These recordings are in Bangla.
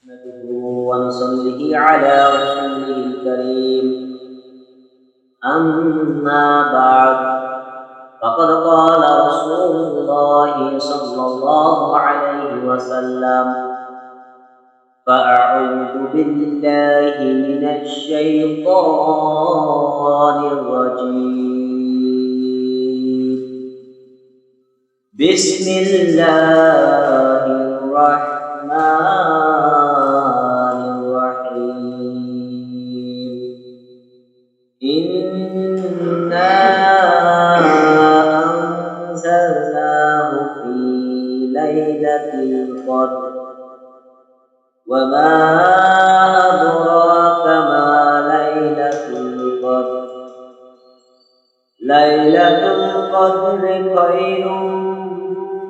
نحمده ونصلي على رسوله الكريم أما بعد فقد قال رسول الله صلى الله عليه وسلم فأعوذ بالله من الشيطان الرجيم بسم الله الرحمن الرحيم إنا أنزلناه في ليلة القدر وما أدراك ما ليلة القدر ليلة القدر خير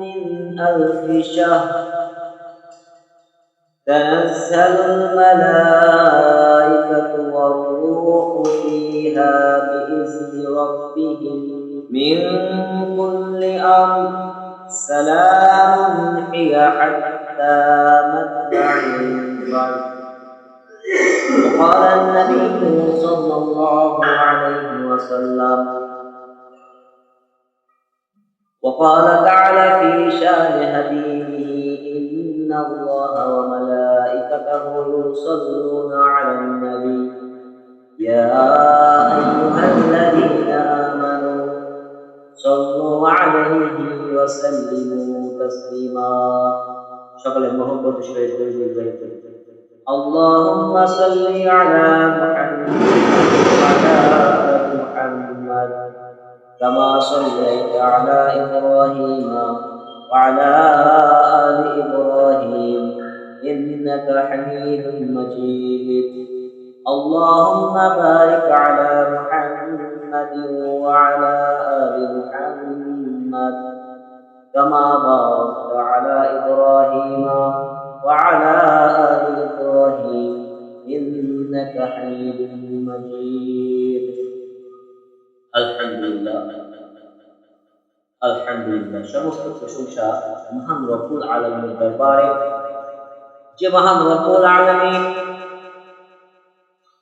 من ألف شهر تنزل الملائكة والروح فيها بإذن ربهم من كل أمر سلام هي حتى مطلع الفجر. وقال النبي صلى الله عليه وسلم وقال تعالى في شان حبيبه إن الله وملائكته يصلون على النبي يا أيها الذين آمنوا صلوا عليه وسلموا تسليما. সকলে মহব্বত সহিত বলবেন اللهم صل على محمد وعلى آل محمد كما صليت على إبراهيم وعلى آل إبراهيم إنك حميد مجيد. اللهم بارك على محمد وعلى آل محمد كما باركت على إبراهيم وعلى آل إبراهيم إنك حميد مجيد. আলহামদুলিল্লাহ আলহামদুলিল্লাহ সমস্ত প্রশংসা মহান রব্বুল আলামিনের দরবারে, যে মহান রব্বুল আলামিন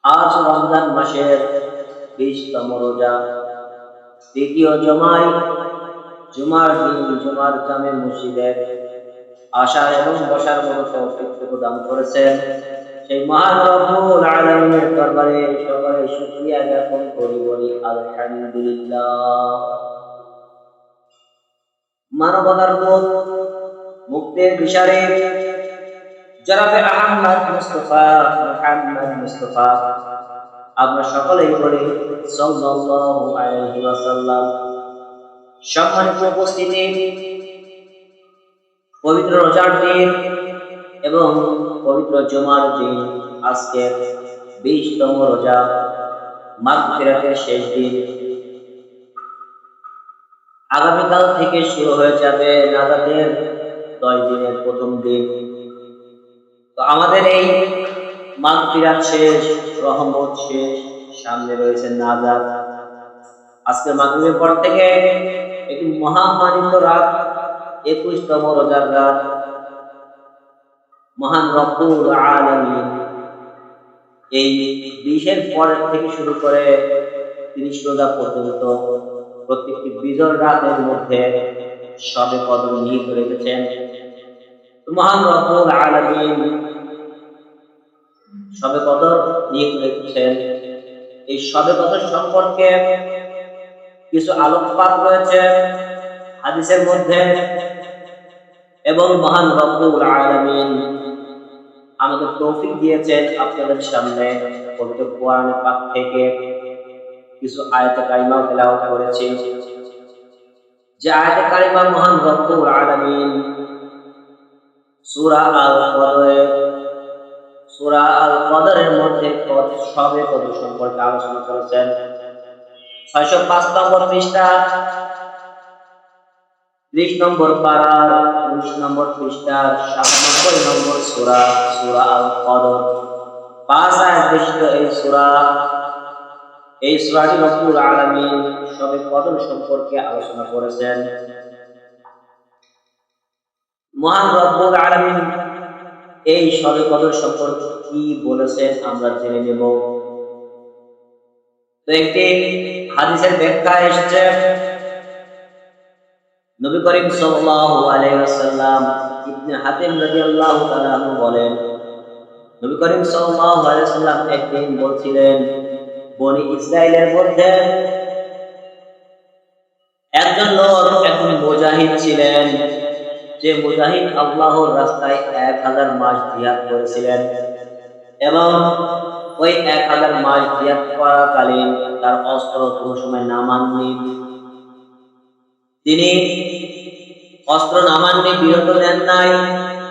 আজ রমজান মাসের 20তম রোজা, দ্বিতীয় জুমার দিন জুমার জামে মসজিদে আসার এবং বসার মতো তৌফিক প্রদান করেছেন। সেই মহান রব্বুল আলামিনের দরবারে সকলে শুকরিয়া জ্ঞাপন করি, বলি আলহামদুলিল্লাহ। মানবতার পথ মুক্তির দিশারে জনাবে আহমদ মুস্তাফা মুহাম্মদ মুস্তাফা আমরা সকলেই বলি সাল্লাল্লাহু আলাইহি ওয়াসাল্লাম। সম্মানিত উপস্থিতি, পবিত্র রোজার দিন এবং পবিত্র জুমার দিন, আজকে 20তম রোজা, মাগফিরাতের শেষ দিন। আগামীকাল থেকে শুরু হয়ে যাবে নাজাতের 10 দিনের প্রথম দিন। তো আমাদের এই মাগফিরাত শেষ, রহমত শেষ, সামনে রয়েছে নাজাত। আজকে মাগরিবের পর থেকে একটি মহামানিত রাত, 21তম রোজার রাত। মহান রব্বুল আলামিন এই 20-এর পর থেকে শুরু করে 30 রোজা পর্যন্ত প্রত্যেকটি বিজয় রাতের মধ্যে শবে কদর নিহিত রেখেছেন। মহান রব্বুল আলামিন শবে কদর নিহিত রেখেছেন। এই শবে কদর সম্পর্কে কিছু আলোকপাত রয়েছে হাদিসের মধ্যে, এবং মহান রব্বুল আলামিন আমাকে তৌফিক দিয়েছেন আপনাদের সামনে পবিত্র কোরআন পাক থেকে কিছু আয়াতে কারিমা তেলাওয়াত করেছি। যে আয়াতে কারিমা মহান রব্বুল আলামিন সূরা আল কদরের মধ্যে শবে কদর সম্পর্কে আলোচনা করেছেন। 605 নম্বর পৃষ্ঠা, 30 নম্বর পারা, 19 নম্বর পৃষ্ঠা, 97 নম্বর সূরা আল কদর। 5 আয়াত বিশিষ্ট এই সূরাটি রব্বুল আলামিন শবে কদর সম্পর্কে আলোচনা করেছেন। মহান রব্বুল আলামিন এই শবে কদর সম্পর্কে কি বলেছেন আমরা জেনে নেব। তো একটি হাদিসের ব্যাখ্যা এসেছে, নবী করিম সাল্লাল্লাহু আলাইহি ওয়াসাল্লাম ইবনে হাতিম রাদিয়াল্লাহু তাআলা আনহু বলেন, নবী করিম সাল্লাল্লাহু আলাইহি ওয়াসাল্লাম একদিন বলছিলেন, বনি ইসরাইলের মধ্যে একজন লোক একজন মুজাহিদ ছিলেন, যে মুজাহিদ আল্লাহর রাস্তায় 1000 মাস জিহাদ করেছিলেন এবং ওই 1000 মাস জিহাদ করাকালীন তার অস্ত্র কোনো সময় নামাননি। তিনি অস্ত্র নামাননি, বিরত নেন নাই।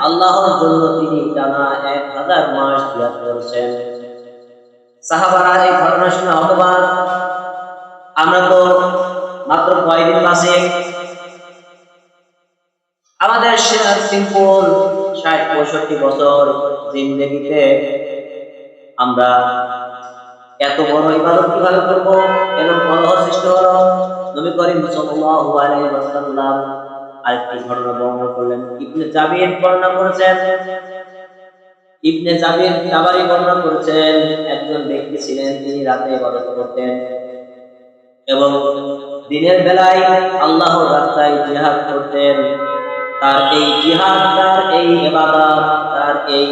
আল্লাহর জন্য তিনি টানা 1000 মাস জিহাদ করেছেন। সাহাবারা এই ঘটনা শুনে হতবাক, আমরা তো মাত্র কয়েকদিন বাঁচি, আমাদের সিম্পল 60-65 বছর জিন্দেগিতে আমরা এত বড় ইবাদত কিভাবে করবো? এবং কলহ সৃষ্টি হলো। নবী করিম সাল্লাল্লাহু আলাইহি ওয়াসাল্লাম আরেকটি ঘটনা বর্ণনা করলেন। ইবনে জাবির বর্ণনা করেছেন, ইবনে জাবির তাবারি বর্ণনা করেছেন, একজন ব্যক্তি ছিলেন, তিনি রাতে ইবাদত করতেন এবং দিনের বেলায় আল্লাহর রাস্তায় জিহাদ করতেন। তার এই জিহাদ, তার এই ইবাদত, তার এই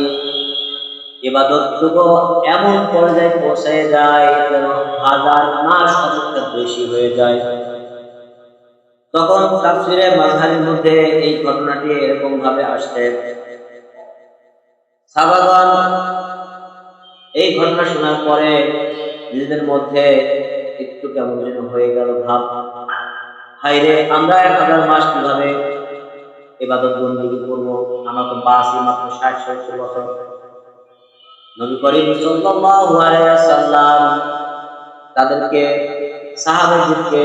ইবাদতটুকু এমন পর্যায়ে পৌঁছে যায় যেন 1000 মাস অপেক্ষা বেশি হয়ে যায়। তখন তাফসীরে মাযহারের মধ্যে এই ঘটনাটি এরকম ভাবে আসছে, সাহাবাগণ এই ঘটনা শোনার পরে নিজেদের মধ্যে একটু কেমন যেন হয়ে গেল ভাব, হায়রে আমরা 1000 মাস কিভাবে ইবাদত বন্দেগী করবো? আমরা তো বাঁচি মাত্র 60-70 বছর। নবী করিম সাল্লাল্লাহু আলাইহি ওয়াসাল্লাম তাদেরকে, সাহাবাদেরকে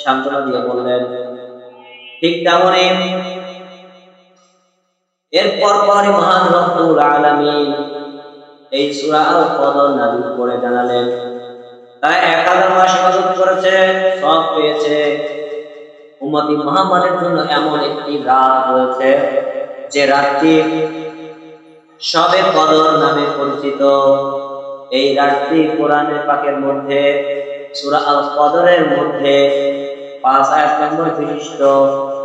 সান্ত্বনা দিয়ে বললেন, ঠিক তেমনই এরপর পরে মহান রব্বুল আলামিন এই সূরা আল কদর নাযিল করে জানালেন, তারা 1000 মাস ইবাদত করেছে, সব পেয়েছে। উম্মতি মুহাম্মাদের জন্য এমন একটি রাত রয়েছে যে রাতটি শবে কদর নামে পরিচিত। এই রাতটি কোরআনে পাকের মধ্যে সূরা আল কদরের মধ্যে 5 আয়াত নম্বর বিশিষ্ট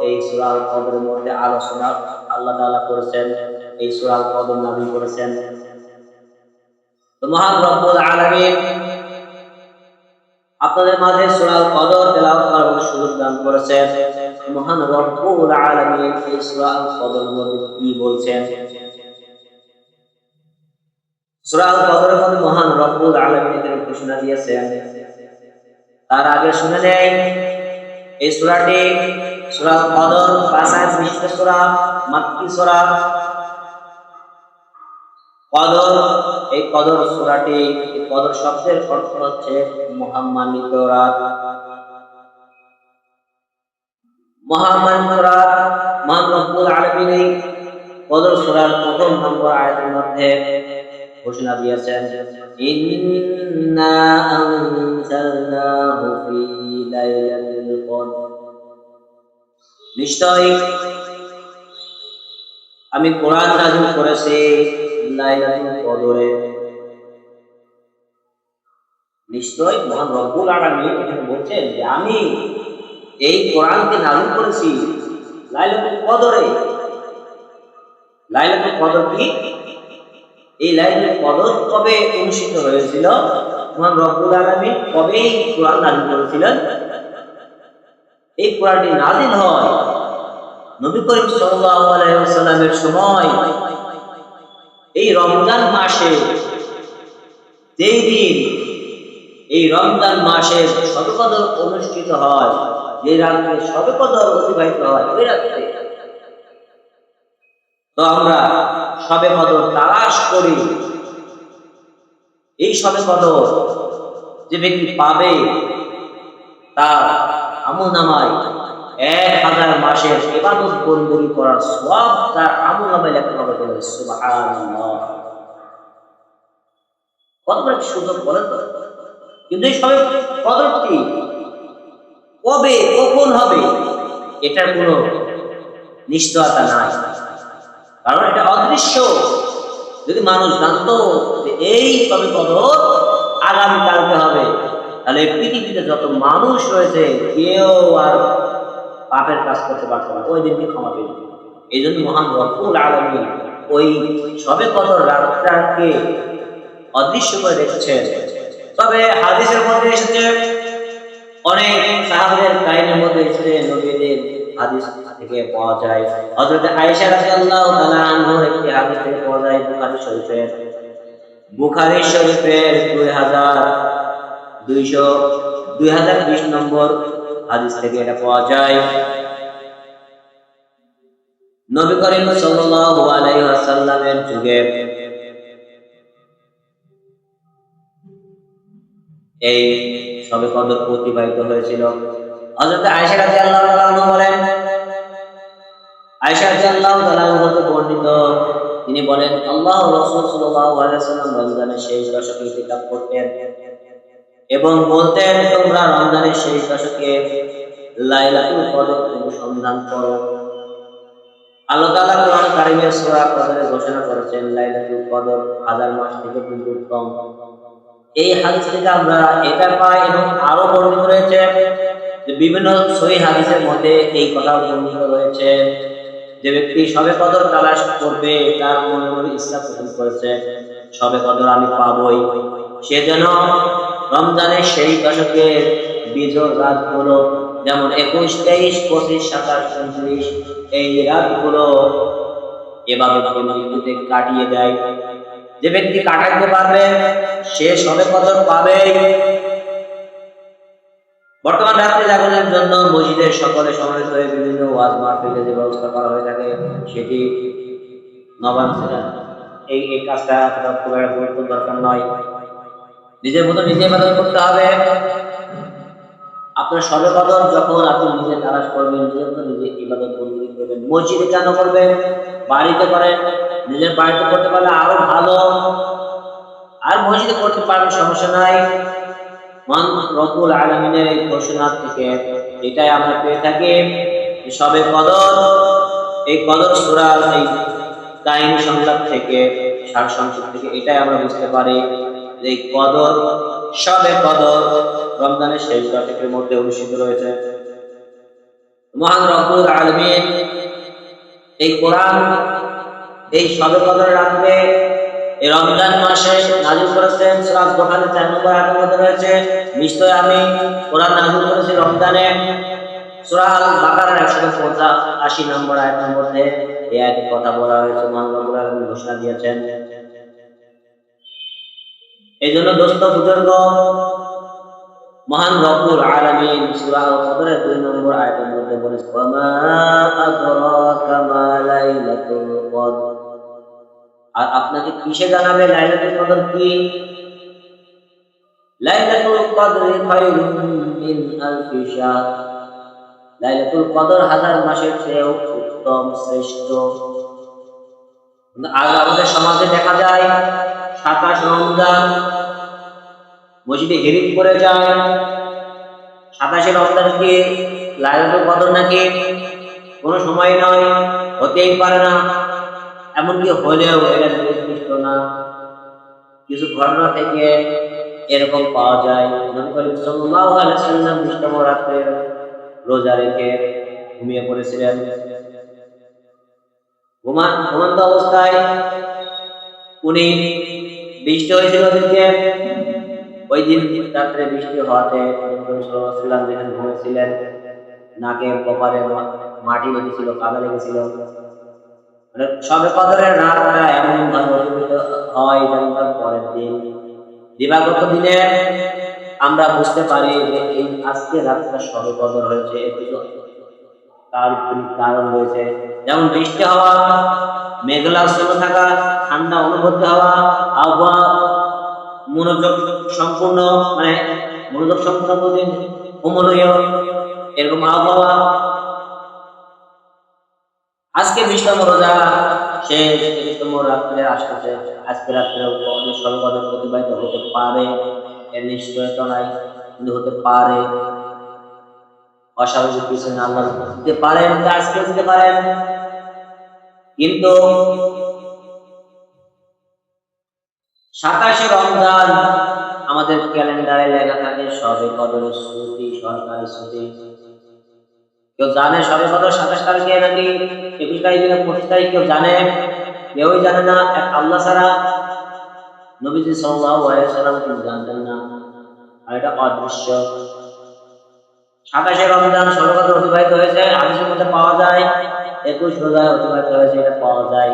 এই সূরা আল কদরের মধ্যে আলোচনা আল্লাহ তাআলা করেছেন, এই সূরা আল কদর নামে করেছেন। তো মহান রব্বুল আলামিন আপনাদের মাঝে সূরা আল কদর তেলাওয়াত করার সুযোগ দান করেছেন। মহান রব্বুল আলামিন এই সূরা আল কদরের মধ্যে কি বলছেন? সূরা আল কদরের মধ্যে মহান রব্বুল আলামিন এর ঘোষণা দিয়েছেন। তার আগে শুনে নেই, এই সূরাটি সূরা আল কদর 5 আয়াত বিশিষ্ট সূরা, মাক্কি সূরা। কদর, এই কদর সূরাটি, এই কদর শব্দের অর্থ হচ্ছে মহামান্বিত রাত। মহামান্বিত রাত মহান রব্বুল আলামিন এই কদর সূরার প্রথম নম্বর আয়াতের মধ্যে ঘোষণা দিয়েছেন, ইন্না আনজালনাহু ফি লাইলাতিল কদর, নিশ্চয়ই আমি কোরআন নাযিল করেছি লাইলাতুল কদরে। নিশ্চয়ই মহান রব্বুল আলামিন এখানে বলছেন যে আমি এই কোরআনকে নাযিল করেছি লাইলাতুল কদরে। লাইলাতুল কদর কি? এই লাইলাতুল কদর কবে অনুষ্ঠিত হয়েছিল? মহান রব্বুল আলামিন কবে এই কোরআন নাযিল করেছিলেন? এই কোরআনটি নাযিল হয় নবী করিম সাল্লাল্লাহু আলাইহি ওয়াসাল্লামের সময়, এই রমজান মাসে, যেই দিন এই রমজান মাসে শবে কদর অনুষ্ঠিত হয়, যে রাত্রে শবে কদর অতিবাহিত হয়, ওই রাত্রে তো আমরা শবে কদর তালাশ করি। এই শবে কদর যে ব্যক্তি পাবে তার আমলনামায় 1000 মাসের ইবাদত বন্দেগী করার সওয়াব তার আমলনামায় লেখা হবে। বলে সুবহানাল্লাহ, কত বড় সুযোগ বলেন তো। কিন্তু এই শবে কদরটি কবে কখন হবে এটার কোনো নিশ্চয়তা নাই। কারণ এটা অদৃশ্য। যদি মানুষ জানতো যে এই সবে কদর আগামীকালকে হবে, তাহলে পৃথিবীতে যত মানুষ রয়েছে কেউ আর পাপের কাজ করতে পারতো না, ওই দিনকে ক্ষমা পেয়ে যেত। এই জন্য মহান রব্বুল আলামিন ওই সবে কদর রাতটাকে অদৃশ্য করে রেখেছেন। তবে হাদিসের মধ্যে এসেছে, অনেক সাহাবাদের কাহিনীর মধ্যে এসেছে, নবীদের হাদিস থেকে পাওয়া যায়। হযরত আয়েশা রাদিয়াল্লাহু তাআলা আনহার একটি হাদিস থেকে পাওয়া যায় বুখারী শরীফের 2020 নম্বর হাদিস থেকে এটা পাওয়া যায়। নবী করিম সাল্লাল্লাহু আলাইহি ওয়াসাল্লামের যুগে এই সবে কদর অতিবাহিত হয়েছিল। হযরত আয়েশা রাদিয়াল্লাহু তাআলা আনহা বলেন, আয়েশা রাদিয়াল্লাহু তাআলা আনহা হতে বর্ণিত, তিনি বলেন, আল্লাহর রাসূল সাল্লাল্লাহু আলাইহি ওয়াসাল্লাম রমজানের শেষ দশকে ইতিকাফ করতেন এবং বলতেন, তোমরা রমজানের শেষ দশকে লাইলাতুল কদর অনুসন্ধান করো। আল্লাহ তাআলা কোরআন কারীমে সূরা কদরে ঘোষণা করেছেন, লাইলাতুল কদর 1000 মাস থেকে কিন্তু উত্তম। এই হাদিস থেকে আমরা এটা পাই, এবং আরো বর্ণিত রয়েছে যে বিভিন্ন সহিহ হাদিসের মধ্যে এই কথা বর্ণিত রয়েছে যে ব্যক্তি সবে কদর তালাশ করবে, তার মনে মনে ইচ্ছা পোষণ করেছে সবে কদর আমি পাবই, সে যেন রমজানের সেই দশকের বিজোড় রাতগুলো, যেমন 21, 23, 25, 27, 29 এই রাতগুলো এভাবে মৃত্যুতে কাটিয়ে দেয়। যে ব্যক্তি কাটাতে পারবে সে সবে কদর পাবে। বর্তমান রাত্রি জাগরণের জন্য মসজিদের সকলে সমবেত হয়ে বিভিন্ন ওয়াজ মাহফিলের যে ব্যবস্থা করা হয়ে থাকে, সেটি নবান এই কাজটা খুব একটা গুরুত্ব দরকার নয়। নিজের মতো নিজে ইবাদত করতে হবে। আপনার সবে কদর যখন আপনি নিজে তালাশ করবেন, নিজের মতো নিজে ইবাদত করবেন। মসজিদে কেন করবেন? বাড়িতে করেন, নিজের বাড়িতে করতে পারলে আরো ভালো, আর মসজিদে করতে পারবেন, সমস্যা নাই। মহান রব্বুল আলামিনের এই ঘোষণা থেকে এটাই আমরা পেয়ে থাকি, সবে কদর, এই কদর সূরার এই কাহিনী সংলাপ থেকে, সারসংক্ষেপ থেকে এটাই আমরা বুঝতে পারি যে এই কদর, সবে কদর রমজানের শেষ দশকের মধ্যে অনুষ্ঠিত রয়েছে। মহান রব্বুল আলামিন এই কোরআন এই সবে কদর রাতে এই রমজান মাসে নাযিল করেছেন। সূরা আল-বকরার 4 নম্বর আয়াতের মধ্যে রয়েছে, নিশ্চয় আমি কোরআন নাযিল করেছি রমজানে। সূরা আল-বাকারার 185 নম্বর আয়াতের মধ্যে এই আয়াতের কথা বলা হয়েছে, মহান রব্বুল আলামিন ঘোষণা দিয়েছেন। এই জন্য দোস্ত বুজুর্গ, মহান রব্বুল আলামিন সূরা আল-কদরের 2 নম্বর আয়াতের মধ্যে বলেছেন, ওয়ামা আদরাকা মা লাইলাতুল কদর, আর আপনাকে কিসে জানাবে লাইলাতুল কদর কি? লাইলাতুল কদরি খায়রুম মিন আলফি শাহর, লাইলাতুল কদর 1000 মাসের চেয়েও উত্তম, শ্রেষ্ঠ। আজ আমাদের সমাজে দেখা যায় 27 রমজান মসজিদে হিরিক করে যায়, 27 রমজান কি লাইলাতুল কদর নাকি? কোনো সময় নয়, হতেই পারে না, এমনকি হলেও এটা নির্দিষ্ট না। কিছু ঘটনা থেকে এরকম পাওয়া যায়। নবী করিম সাল্লাল্লাহু আলাইহি ওয়াসাল্লাম নিষ্ঠম রাতে রোজা রেখে ঘুমিয়ে পড়েছিলেন। ঘুমন্ত অবস্থায় উনি বৃষ্টি হয়েছিল দিকে, ওই দিন রাত্রে বৃষ্টি হওয়াতে নবী করিম সাল্লাল্লাহু আলাইহি ওয়াসাল্লাম যেখানে ঘুমিয়েছিলেন নাকে কপালে মাটি লেগেছিল, কাদা লেগেছিল। সবে কদরের রাতটা এমন ভাবে অতিবাহিত হয় যেমন তার পরের দিন, দিবাগত দিনে আমরা বুঝতে পারি যে এই আজকে রাতটা সবে কদর হয়েছে। তার কারণ রয়েছে, যেমন বৃষ্টি হওয়া, মেঘাচ্ছন্ন থাকা, ঠান্ডা অনুভূতি হওয়া, আবহাওয়া মনোযোগ সম্পূর্ণ, মনোযোগ সম্পূর্ণ প্রতিদিন ঘুমনীয় এরকম আবহাওয়া। আজকে 20তম রোজা শেষ, 20তম রাত্রে আসতেছে। আজকে রাত্রে অনেক সবে কদর অতিবাহিত হতে পারে, এর নিশ্চয়তা নাই, কিন্তু হতে পারে। অস্বাভাবিক কিছু না, আল্লাহ দিতে পারেন, আজকে দিতে পারেন। কিন্তু 27 রমজান আমাদের ক্যালেন্ডারে লেখা থাকে সবে কদরের ছুটি, সরকারি ছুটি। কেউ জানে সবে কদর 27 তারিখে নাকি 21 তারিখে না 25 তারিখ? কেউ জানে? কেউই জানে না, এক আল্লাহ ছাড়া। নবীজি সাল্লাল্লাহু আলাইহি ওয়াসাল্লাম কিন্তু জানতেন না, আর এটা অদৃশ্য। 27 রমজান সবে কদর অতিবাহিত হয়েছে, হাদিসের মধ্যে পাওয়া যায়। 21 রোজায় অতিবাহিত হয়েছে, এটা পাওয়া যায়।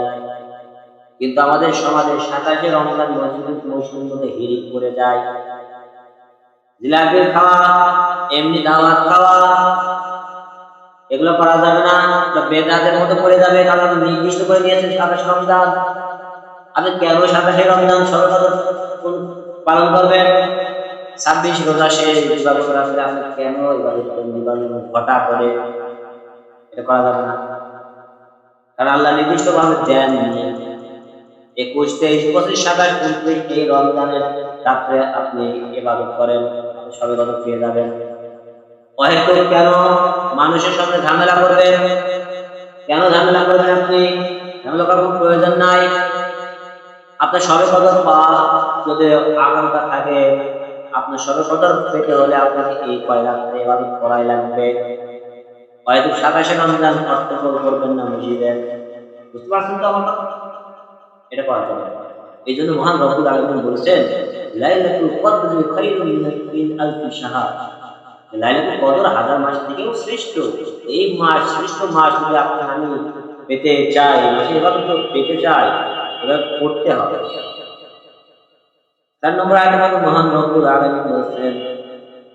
কিন্তু আমাদের সমাজে 27 রমজান মৌসুমের মধ্যে হিরিক করে যায়। জিলাপি খাওয়া, এমনি দাওয়াত খাওয়া, এগুলো করা যাবে না, বেদাতের মতো পড়ে যাবে। কারণ নির্দিষ্ট করে দিয়েছেন 27 রমজান। আপনি কেন 27 রমজান সবে কদর পালন করবেন? 26 রোজা শেষ, ইবাদত রাখলে আপনি কেন ইবাদত ঘটা করে? এটা করা যাবে না, কারণ আল্লাহ নির্দিষ্ট ভাবে দেন 21, 23, 25, 27, 29 এই রমজানের রাত্রে আপনি ইবাদত করেন, সবে কদর পেয়ে যাবেন। হয়তো কেন মানুষের সামনে ঝামেলা করবেন? কেন ঝামেলা করবেন? আপনি ঝামেলা করার প্রয়োজন নাই। আপনার সবে কদর পাওয়া যদি আকাঙ্ক্ষা থাকে, আপনার সবে কদর পেতে হলে আপনাকে এই কয় রাত্রে ইবাদত করাই লাগবে। হয়তো 27 রমজান অর্থকর করবেন না মসজিদের। বুঝতে পারছেন তো আমার কথা? এটা করা যাবে। এই জন্য মহান রব্বুল আলামিন বলেছেন, লাইলাতুল কদরি খায়রুম মিন আলফি শাহর। লাইলাতুল কদর 1000 মাস থেকেও শ্রেষ্ঠ। এই মাস, শ্রেষ্ঠ মাস যদি আপনি আমি পেতে চাই, মাসের ইবাদত পেতে চাই, এবার করতে হবে। 4 নম্বর আয়াতে মহান রব্বুল আলামিন বলেছেন,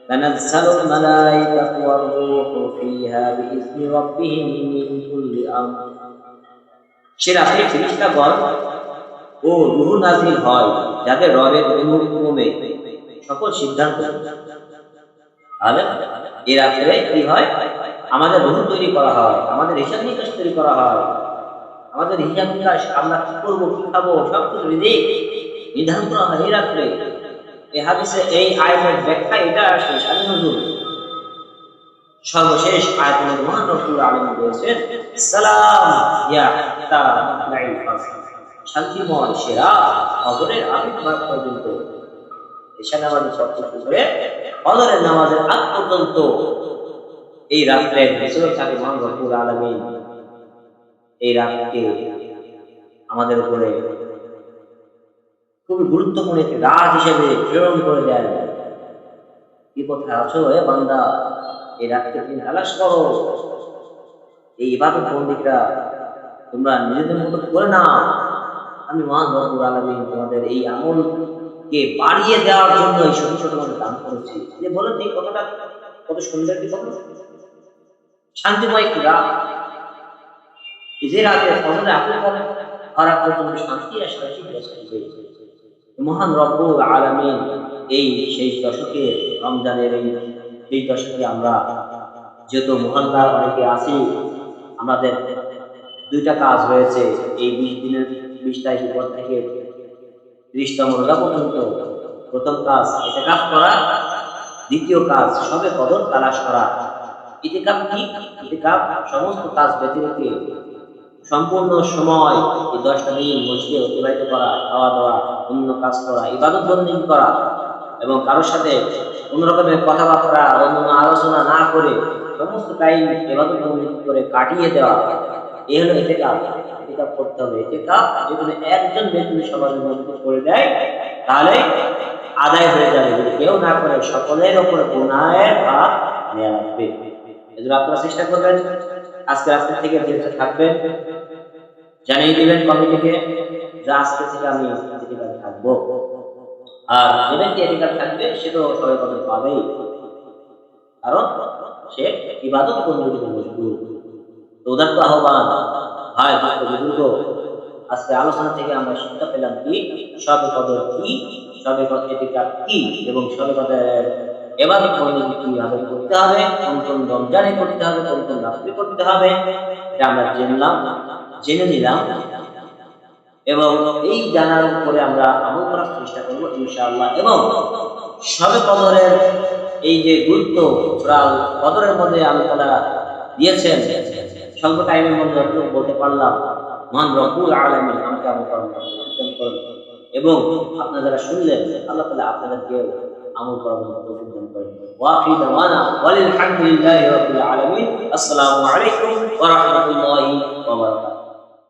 তানাজ্জালুল মালায়েকাতু ওয়ার রূহু ফিহা বিইذনি রাব্বিহিম মিন কুল্লি আমর। সে রাতে ফেরেশতাগণ ও রূহ নাযিল হয় যাদের রবের অনুক্রমে সকল সিদ্ধান্ত। তাহলে এই রাতে কি হয়? আমাদের রূহ তৈরি করা হয়, আমাদের হিসাব নিকাশ তৈরি করা হয়, আমাদের হিসাব নিকাশ আমরা কি করবো, কি খাবো, সবকিছু রিজিক নির্ধারণ করা হয় এই রাত্রে। এই হাদিসে এই আয়াতের ব্যাখ্যা এটা আসে শারীনুজুল। সর্বশেষ আয়াতে মহান রব্বুল আলামিন বলেছেন, সালাম ইয়া হাত্তা মাতলাইল ফাজর। শান্তিময় সেরা ফজরের আবির্ভাব পর্যন্ত। এশা নামাজের সব শুরু করে ফজরের নামাজের আগ পর্যন্ত এই রাত্রে ভিতরে থাকে মহান রব্বুল আলামিন। এই রাতকে আমাদের উপরে খুবই গুরুত্বপূর্ণ একটি রাত হিসেবে প্রেরণ করে দেন। কি কোথায় আছো হে বান্দা? এই রাতকে তুমি তালাশ করো। এই ইবাদত বন্দিটা তোমরা নিজেদের মতো করে নাও। আমি মহান রব্বুল আলামিন তোমাদের এই আমলকে বাড়িয়ে দেওয়ার জন্য এই সহ্য তোমাদের দান করেছি। যে বলেন এই কথাটা কত সুন্দর একটি কথা। শান্তিময় একটি রাত, যে রাতে ফজরে আবির্ভাব করা পর্যন্ত শান্তি আর শান্তি মহান রব্বুল আলামিন এই শেষ দশকে, রমজানের এই শেষ দশকে আমরা যেহেতু মহল্লার অনেকে আছি, আমাদের দুইটা কাজ হয়েছে এই 20 দিনের 20 তারিখের পর থেকে 30তম রোজা পর্যন্ত। প্রথম কাজ ইতিকাফ করা, দ্বিতীয় কাজ সবে কদর তালাশ করা। ইতিকাফ কি? ইতিকাফ সমস্ত কাজ বেঁচে রেখে সম্পূর্ণ সময় এই 10টা দিন মসজিদে অতিবাহিত করা, খাওয়া দাওয়া, অন্য কাজ করা, ইবাদত বন্দেগী করা এবং কারোর সাথে কোন রকমের কথাবার্তা, অন্য আলোচনা না করে সমস্ত টাইম ইবাদত বন্দেগী করে কাটিয়ে দেওয়া। এই হলো ইতিকাফ। ইতিকাফ করতে হবে। ইতিকাফ যদি একজন ব্যক্তি সমাজের মধ্যে করে দেয় তাহলে আদায় হয়ে যাবে। যদি কেউ না করে সকলের উপরে গুনাহের ভাগ নেওয়া লাগবে। এজন্য আপনারা চেষ্টা করবেন আজকে রাস্তা থেকে যেতে থাকবেন, জানিয়ে দিবেন কমিটিকে যে আজকে থেকে আমি ইতিকাফে থাকবো। আর যে ব্যক্তি ইতিকাফে থাকবে সে তো সবে কদর পাবেই, কারণ সে ইবাদত বন্দেগীতে মশগুল। তো উদাত্ত আহ্বান, ভাই বুজুর্গ, আজকে আলোচনা থেকে আমরা শিক্ষা পেলাম কি সবে কদর কি, সবে কদর ইতিকাফ কি এবং সবে কদরের ইবাদত বন্দেগী কিভাবে করতে হবে, কোন কোন রমজানে করতে হবে, কোন কোন রাত্রে করতে হবে, এটা আমরা জেনে নিলাম এবং এই জানার উপরে আমরা আমল করার চেষ্টা করবো ইনশাআল্লাহ। এবং সবে কদরের এই যে গুরুত্ব কদরের মধ্যে আল্লাহ তাআলা দিয়েছেন, স্বল্প টাইমের মধ্যে যতটুকু বলতে পারলাম মান রব্বুল আলামিন আমাকে আমল করার তৌফিক দান করেন এবং আপনারা যারা শুনলেন আল্লাহ তাআলা আপনাদেরকে আমল করার তৌফিক দান করেন। ওয়া আখিরু দাওয়ানা ওয়াল হামদুলিল্লাহি রাব্বিল আলামিন। আসসালামু আলাইকুম ওয়া রাহমাতুল্লাহি ওয়া বারাকাতুহু।